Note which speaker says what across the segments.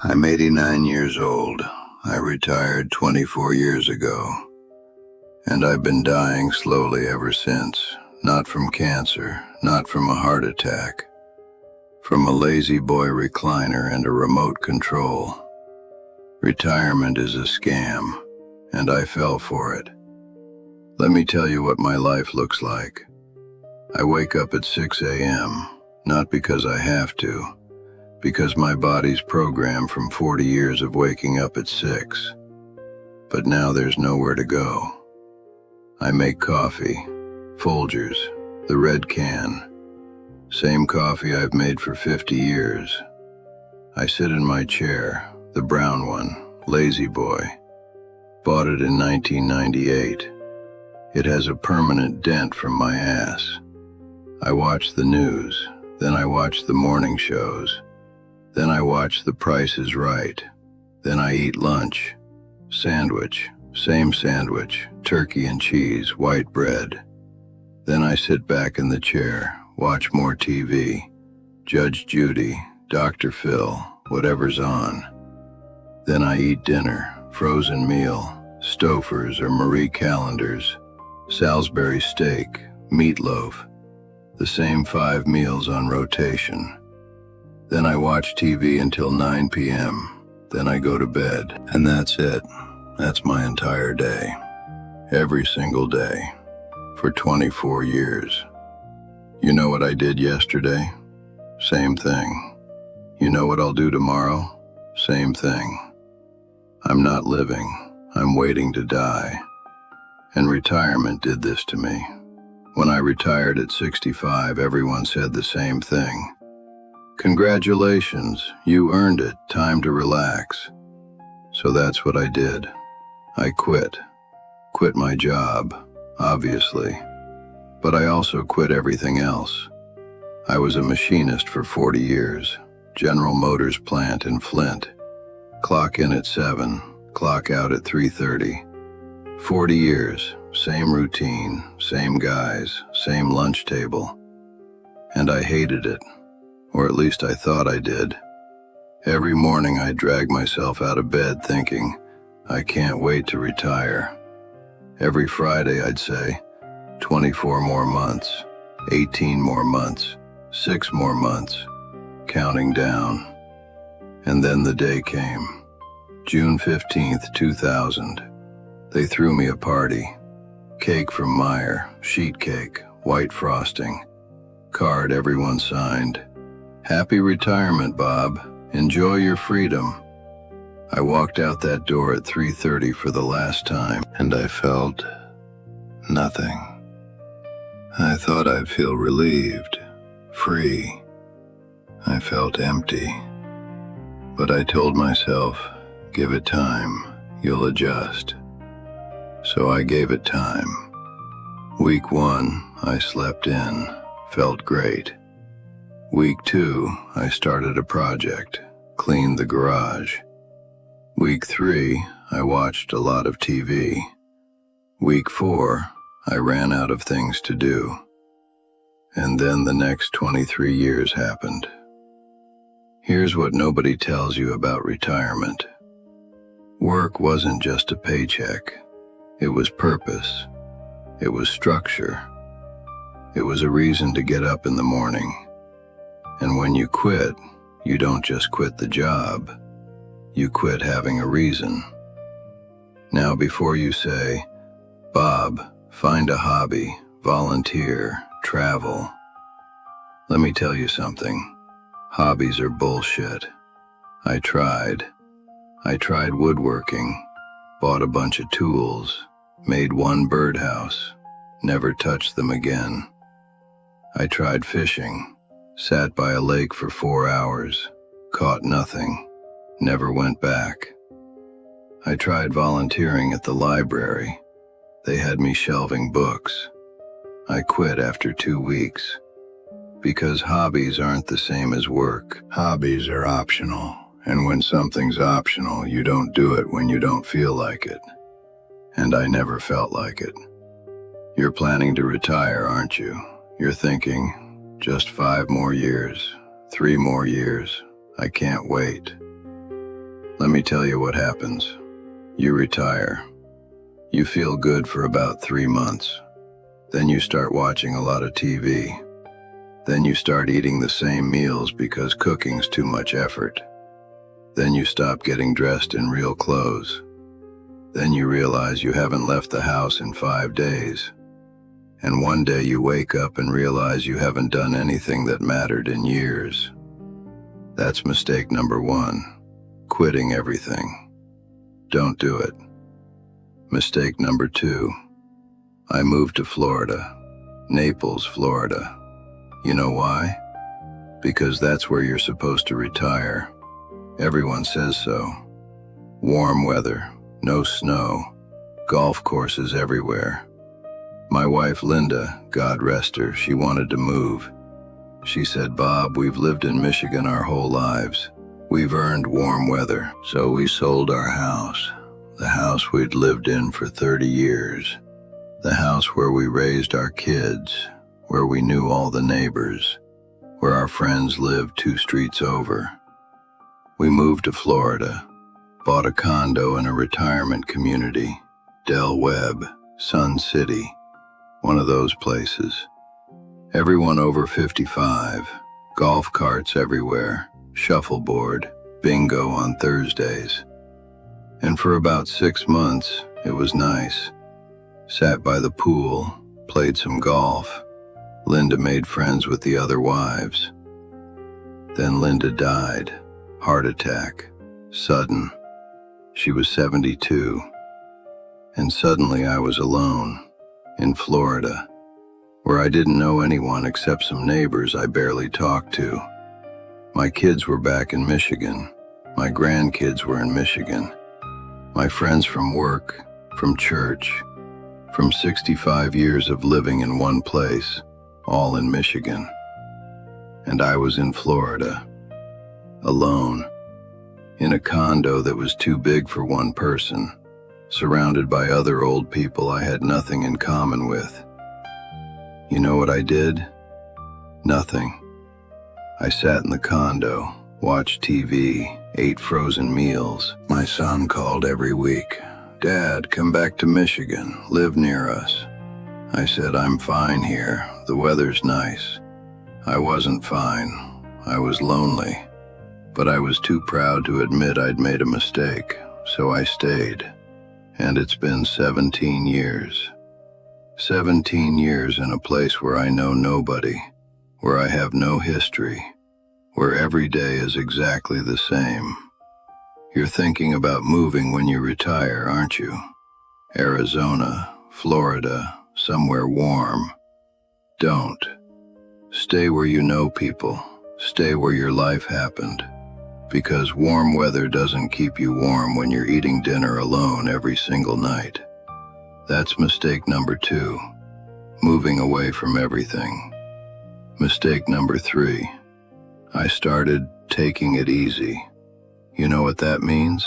Speaker 1: I'm 89 years old. I retired 24 years ago, and I've been dying slowly ever since. Not from cancer, not from a heart attack, from a lazy boy recliner and a remote control. Retirement is a scam, and I fell for it. Let me tell you what my life looks like. I wake up at 6 a.m., not because I have to, because my body's programmed from 40 years of waking up at 6. But now there's nowhere to go. I make coffee, Folgers, the red can. Same coffee I've made for 50 years. I sit in my chair, the brown one, Lazy Boy. Bought it in 1998. It has a permanent dent from my ass. I watch the news, then I watch the morning shows. Then I watch The Price is Right. Then I eat lunch. Sandwich, same sandwich, turkey and cheese, white bread. Then I sit back in the chair, watch more TV. Judge Judy, Dr. Phil, whatever's on. Then I eat dinner, frozen meal, Stouffer's or Marie Callender's, Salisbury steak, meatloaf. The same 5 meals on rotation. Then I watch TV until 9 p.m. Then I go to bed, and that's it. That's my entire day. Every single day. For 24 years. You know what I did yesterday? Same thing. You know what I'll do tomorrow? Same thing. I'm not living. I'm waiting to die. And retirement did this to me. When I retired at 65, everyone said the same thing. Congratulations, you earned it, time to relax. So that's what I did. I quit. Quit my job, obviously. But I also quit everything else. I was a machinist for 40 years, General Motors plant in Flint. Clock in at 7, clock out at 3:30. 40 years, same routine, same guys, same lunch table. And I hated it. Or at least I thought I did. Every morning I'd drag myself out of bed thinking, I can't wait to retire. Every Friday I'd say, 24 more months, 18 more months, 6 more months, counting down. And then the day came. June 15th, 2000. They threw me a party. Cake from Meyer, sheet cake, white frosting. Card everyone signed. Happy retirement, Bob. Enjoy your freedom. I walked out that door at 3:30 for the last time, and I felt nothing. I thought I'd feel relieved, free. I felt empty. But I told myself, give it time, you'll adjust. So I gave it time. Week 1, I slept in, felt great. Week 2, I started a project, cleaned the garage. Week 3, I watched a lot of TV. Week 4, I ran out of things to do. And then the next 23 years happened. Here's what nobody tells you about retirement. Work wasn't just a paycheck. It was purpose. It was structure. It was a reason to get up in the morning. And when you quit, you don't just quit the job. You quit having a reason. Now before you say, Bob, find a hobby, volunteer, travel. Let me tell you something. Hobbies are bullshit. I tried. I tried woodworking, bought a bunch of tools, made one birdhouse, never touched them again. I tried fishing. Sat by a lake for 4 hours, caught nothing, never went back. I tried volunteering at the library. They had me shelving books. I quit after 2 weeks. Because hobbies aren't the same as work. Hobbies are optional, and when something's optional, you don't do it when you don't feel like it. And I never felt like it. You're planning to retire, aren't you? You're thinking, just 5 more years, 3 more years. I can't wait. Let me tell you what happens. You retire. You feel good for about 3 months. Then you start watching a lot of TV. Then you start eating the same meals because cooking's too much effort. Then you stop getting dressed in real clothes. Then you realize you haven't left the house in 5 days. And one day you wake up and realize you haven't done anything that mattered in years. That's mistake number 1, quitting everything. Don't do it. Mistake number 2, I moved to Florida, Naples, Florida. You know why? Because that's where you're supposed to retire. Everyone says so. Warm weather, no snow, golf courses everywhere. My wife Linda, God rest her, she wanted to move. She said, "Bob, we've lived in Michigan our whole lives. We've earned warm weather." So we sold our house, the house we'd lived in for 30 years, the house where we raised our kids, where we knew all the neighbors, where our friends lived 2 streets over. We moved to Florida, bought a condo in a retirement community, Del Webb, Sun City, one of those places. Everyone over 55, golf carts everywhere, shuffleboard, bingo on Thursdays. And for about 6 months, it was nice. Sat by the pool, played some golf. Linda made friends with the other wives. Then Linda died, heart attack, sudden. She was 72. And suddenly I was alone, in Florida, where I didn't know anyone except some neighbors I barely talked to. My kids were back in Michigan. My grandkids were in Michigan. My friends from work, from church, from 65 years of living in one place, all in Michigan. And I was in Florida, alone, in a condo that was too big for one person, surrounded by other old people I had nothing in common with. You know what I did? Nothing. I sat in the condo, watched TV, ate frozen meals. My son called every week. "Dad, come back to Michigan, live near us." I said, "I'm fine here, the weather's nice." I wasn't fine. I was lonely. But I was too proud to admit I'd made a mistake, so I stayed. And it's been 17 years. 17 years in a place where I know nobody, where I have no history, where every day is exactly the same. You're thinking about moving when you retire, aren't you? Arizona, Florida, somewhere warm. Don't. Stay where you know people. Stay where your life happened. Because warm weather doesn't keep you warm when you're eating dinner alone every single night. That's mistake number 2, moving away from everything. Mistake number 3, I started taking it easy. You know what that means?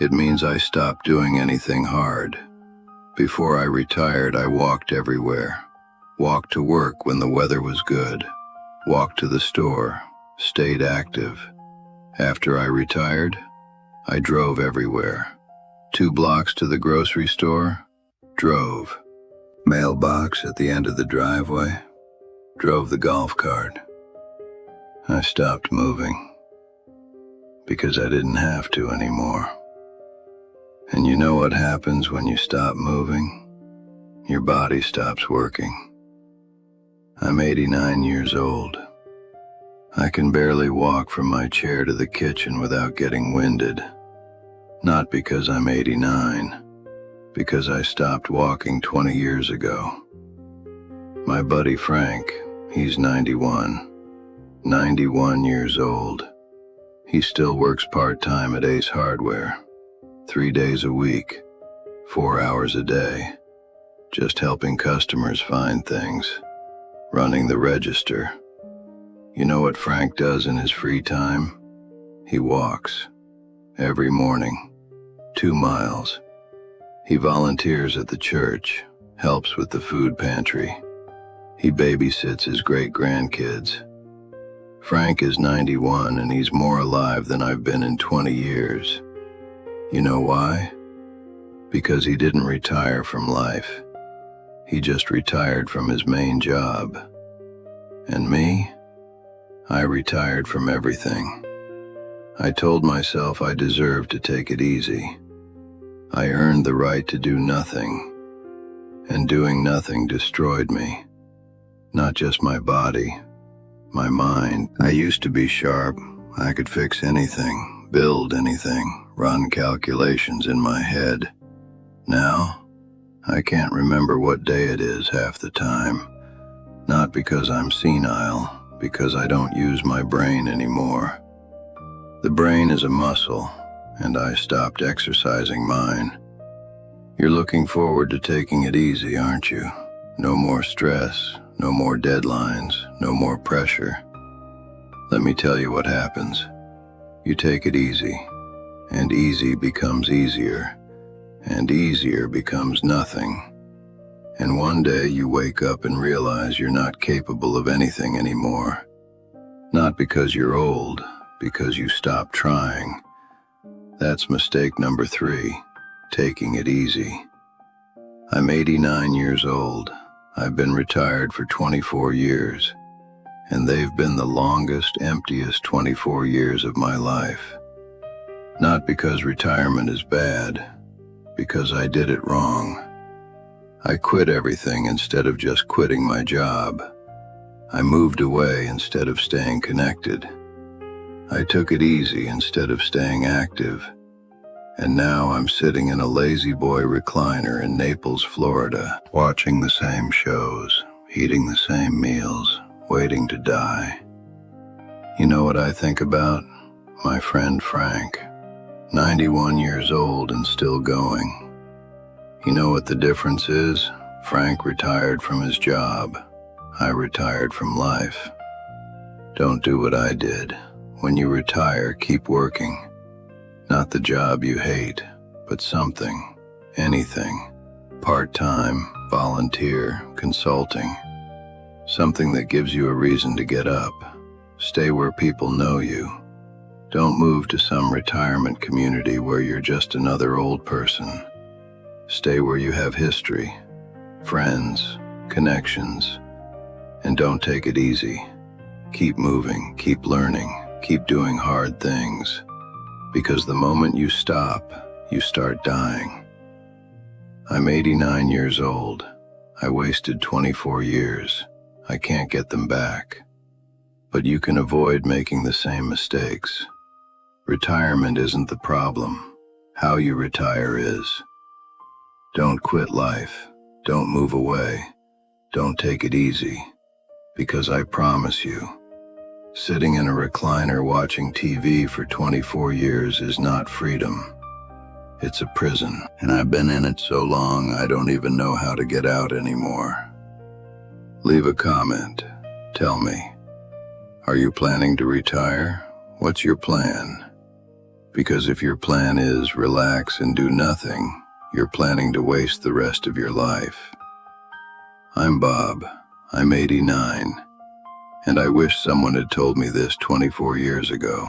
Speaker 1: It means I stopped doing anything hard. Before I retired, I walked everywhere. Walked to work when the weather was good. Walked to the store. Stayed active. After I retired, I drove everywhere. 2 blocks to the grocery store, drove. Mailbox at the end of the driveway, drove the golf cart. I stopped moving because I didn't have to anymore. And you know what happens when you stop moving? Your body stops working. I'm 89 years old. I can barely walk from my chair to the kitchen without getting winded. Not because I'm 89, because I stopped walking 20 years ago. My buddy Frank, he's 91 years old. He still works part-time at Ace Hardware, 3 days a week, 4 hours a day, just helping customers find things, running the register. You know what Frank does in his free time? He walks. Every morning. 2 miles. He volunteers at the church, helps with the food pantry. He babysits his great-grandkids. Frank is 91 and he's more alive than I've been in 20 years. You know why? Because he didn't retire from life. He just retired from his main job. And me? I retired from everything. I told myself I deserved to take it easy. I earned the right to do nothing. And doing nothing destroyed me. Not just my body, my mind. I used to be sharp. I could fix anything, build anything, run calculations in my head. Now, I can't remember what day it is half the time. Not because I'm senile, because I don't use my brain anymore. The brain is a muscle, and I stopped exercising mine. You're looking forward to taking it easy, aren't you? No more stress, no more deadlines, no more pressure. Let me tell you what happens. You take it easy, and easy becomes easier, and easier becomes nothing. And one day you wake up and realize you're not capable of anything anymore. Not because you're old, because you stopped trying. That's mistake number 3, taking it easy. I'm 89 years old. I've been retired for 24 years, and they've been the longest, emptiest 24 years of my life. Not because retirement is bad, because I did it wrong. I quit everything instead of just quitting my job. I moved away instead of staying connected. I took it easy instead of staying active. And now I'm sitting in a lazy boy recliner in Naples, Florida, watching the same shows, eating the same meals, waiting to die. You know what I think about? My friend Frank, 91 years old and still going. You know what the difference is? Frank retired from his job. I retired from life. Don't do what I did. When you retire, keep working. Not the job you hate, but something, anything. Part-time, volunteer, consulting. Something that gives you a reason to get up. Stay where people know you. Don't move to some retirement community where you're just another old person. Stay where you have history, friends, connections, and don't take it easy. Keep moving, keep learning, keep doing hard things, because the moment you stop, you start dying. I'm 89 years old. I wasted 24 years. I can't get them back. But you can avoid making the same mistakes. Retirement isn't the problem. How you retire is. Don't quit life. Don't move away. Don't take it easy. Because I promise you, sitting in a recliner watching TV for 24 years is not freedom. It's a prison, and I've been in it so long I don't even know how to get out anymore. Leave a comment. Tell me, are you planning to retire? What's your plan? Because if your plan is relax and do nothing, you're planning to waste the rest of your life. I'm Bob. I'm 89. And I wish someone had told me this 24 years ago.